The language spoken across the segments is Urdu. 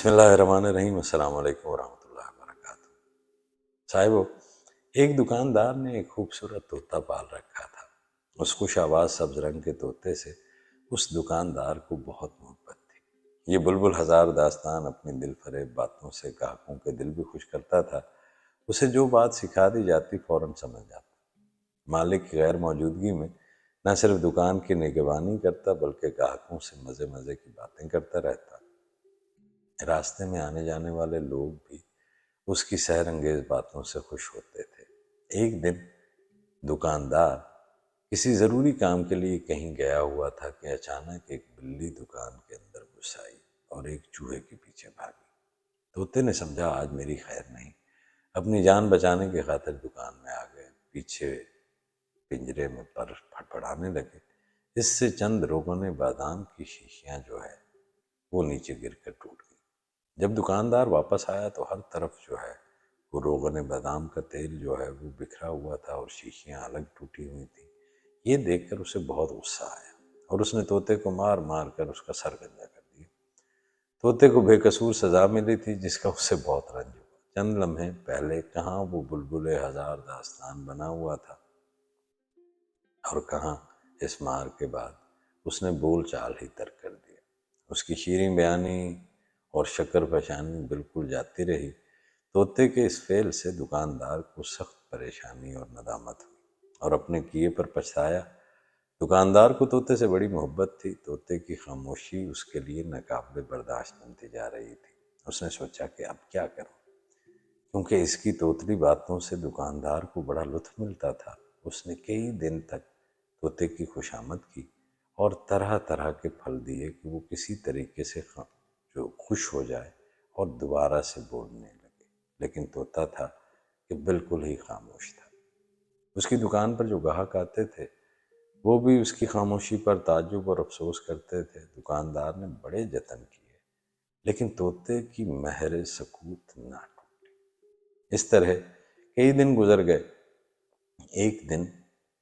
بسم اللہ الرحمن الرحیم۔ السلام علیکم ورحمۃ اللہ وبرکاتہ۔ صاحبو، ایک دکاندار نے ایک خوبصورت طوطا پال رکھا تھا۔ اس خوش آواز سبز رنگ کے طوطے سے اس دکاندار کو بہت محبت تھی۔ یہ بلبل ہزار داستان اپنی دل فریب باتوں سے گاہکوں کے دل بھی خوش کرتا تھا۔ اسے جو بات سکھا دی جاتی فوراً سمجھ جاتا۔ مالک کی غیر موجودگی میں نہ صرف دکان کی نگہبانی کرتا بلکہ گاہکوں سے مزے مزے کی باتیں کرتا رہتا۔ راستے میں آنے جانے والے لوگ بھی اس کی سحر انگیز باتوں سے خوش ہوتے تھے۔ ایک دن دکاندار کسی ضروری کام کے لیے کہیں گیا ہوا تھا کہ اچانک ایک بلی دکان کے اندر گھس آئی اور ایک چوہے کے پیچھے بھاگی۔ طوطے نے سمجھا آج میری خیر نہیں، اپنی جان بچانے کی خاطر دکان میں آ گئے۔ پیچھے پنجرے میں پر پھڑپڑانے لگے۔ اس سے چند روغن بادام کی شیشیاں جو ہے وہ نیچے گر کر ٹوٹ گئی۔ جب دکاندار واپس آیا تو ہر طرف جو ہے وہ روغن بادام کا تیل جو ہے وہ بکھرا ہوا تھا اور شیشیاں الگ ٹوٹی ہوئی تھیں۔ یہ دیکھ کر اسے بہت غصہ آیا اور اس نے طوطے کو مار مار کر اس کا سر گنجا کر دیا۔ طوطے کو بے قصور سزا ملی تھی جس کا اسے بہت رنج ہوا۔ چند لمحے پہلے کہاں وہ بلبل ہزار داستان بنا ہوا تھا اور کہاں اس مار کے بعد اس نے بول چال ہی ترک کر دیا۔ اس کی شیریں بیانی اور شکر فشانی بالکل جاتی رہی۔ طوطے کے اس فعل سے دکاندار کو سخت پریشانی اور ندامت ہوئی اور اپنے کیے پر پچھتایا۔ دکاندار کو طوطے سے بڑی محبت تھی۔ طوطے کی خاموشی اس کے لیے ناقابل برداشت بنتی جا رہی تھی۔ اس نے سوچا کہ اب کیا کروں، کیونکہ اس کی طوطلی باتوں سے دکاندار کو بڑا لطف ملتا تھا۔ اس نے کئی دن تک طوطے کی خوشامد کی اور طرح طرح کے پھل دیے کہ وہ کسی طریقے سے جو خوش ہو جائے اور دوبارہ سے بولنے لگے، لیکن طوطا تھا کہ بالکل ہی خاموش تھا۔ اس کی دکان پر جو گاہک آتے تھے وہ بھی اس کی خاموشی پر تعجب اور افسوس کرتے تھے۔ دکاندار نے بڑے جتن کیے لیکن طوطے کی مہر سکوت نہ ٹوٹی۔ اس طرح کئی دن گزر گئے۔ ایک دن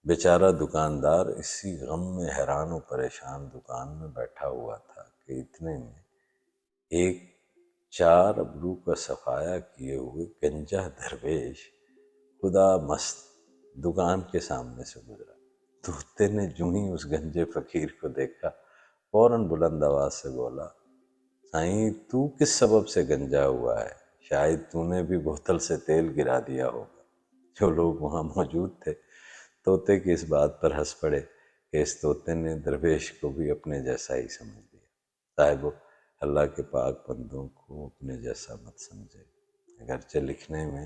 بیچارہ دکاندار اسی غم میں حیران و پریشان دکان میں بیٹھا ہوا تھا کہ اتنے میں ایک 4 ابرو کا صفایا کیے ہوئے گنجا درویش خدا مست دکان کے سامنے سے گزرا۔ طوطے نے جو ہی اس گنجے فقیر کو دیکھا فوراً بلند آواز سے بولا، سائیں تو کس سبب سے گنجا ہوا ہے؟ شاید تو نے بھی بوتل سے تیل گرا دیا ہوگا۔ جو لوگ وہاں موجود تھے طوطے کی اس بات پر ہنس پڑے کہ اس طوطے نے درویش کو بھی اپنے جیسا ہی سمجھ لیا۔ صاحبو، اللہ کے پاک بندوں کو اپنے جیسا مت سمجھے۔ اگرچہ لکھنے میں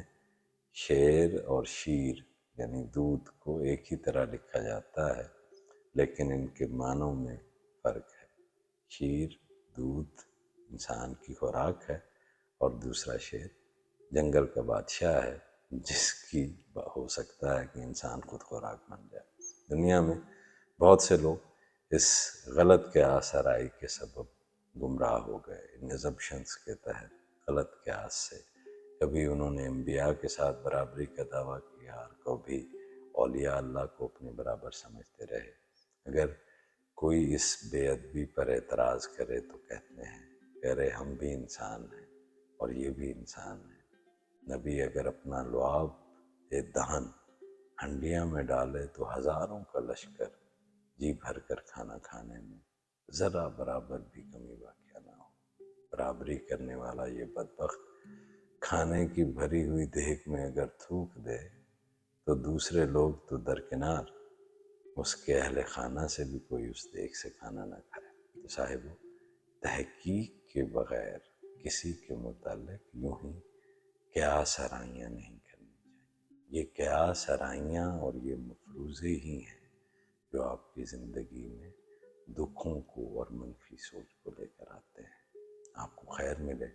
شیر اور شیر یعنی دودھ کو ایک ہی طرح لکھا جاتا ہے لیکن ان کے معنوں میں فرق ہے۔ شیر دودھ انسان کی خوراک ہے اور دوسرا شیر جنگل کا بادشاہ ہے جس کی ہو سکتا ہے کہ انسان خود خوراک بن جائے۔ دنیا میں بہت سے لوگ اس غلط قیاس آرائی کے سبب گمراہ ہو گئے۔ ان assumptions کے تحت غلط قیاس سے کبھی انہوں نے انبیاء کے ساتھ برابری کا دعویٰ کیا اور کبھی اولیاء اللہ کو اپنے برابر سمجھتے رہے۔ اگر کوئی اس بے ادبی پر اعتراض کرے تو کہتے ہیں کہ ارے ہم بھی انسان ہیں اور یہ بھی انسان ہیں۔ نبی اگر اپنا لعاب دہن ہنڈیاں میں ڈالے تو ہزاروں کا لشکر جی بھر کر کھانا کھانے میں ذرا برابر بھی کمی واقع نہ ہو۔ برابری کرنے والا یہ بدبخت کھانے کی بھری ہوئی دیگ میں اگر تھوک دے تو دوسرے لوگ تو درکنار اس کے اہل خانہ سے بھی کوئی اس دیگ سے کھانا نہ کھائے۔ تو صاحبو، تحقیق کے بغیر کسی کے متعلق یوں ہی قیاس آرائیاں نہیں کرنی چاہیے۔ یہ قیاس آرائیاں اور یہ مفروضے ہی ہیں جو آپ کی زندگی میں دکھوں کو اور منفی سوچ کو لے کر آتے ہیں۔ آپ کو خیر ملے۔